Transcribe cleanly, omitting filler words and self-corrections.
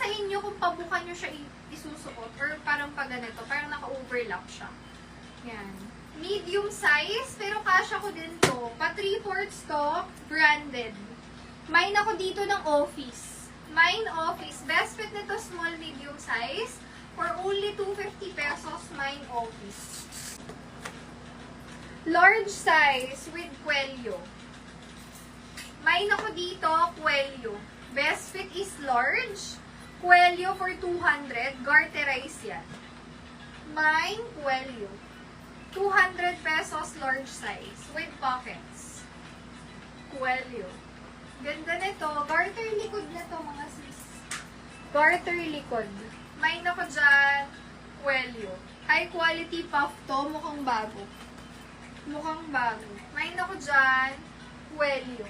inyo kung pabukan nyo siya isusuot or parang pag ganito, parang naka-overlap siya. Yan. Medium size, pero kasha ko din to. Pa 3/4 to, branded. Mine ako dito ng office. Mine office. Best fit nito, small, medium size. For only 250 pesos, mine office. Large size with Cuello. Mine ako dito, Cuello. Best fit is large. Cuello for 200. Garterize yan. Mine, Cuello. 200 pesos large size with pockets. Cuello. Ganda nito. Garter likod na to mga sis. Garter likod. Mine ako dyan, Cuello. High quality puff to. Mukhang bago. Mukhang bago. Mine ako dyan, Cuello.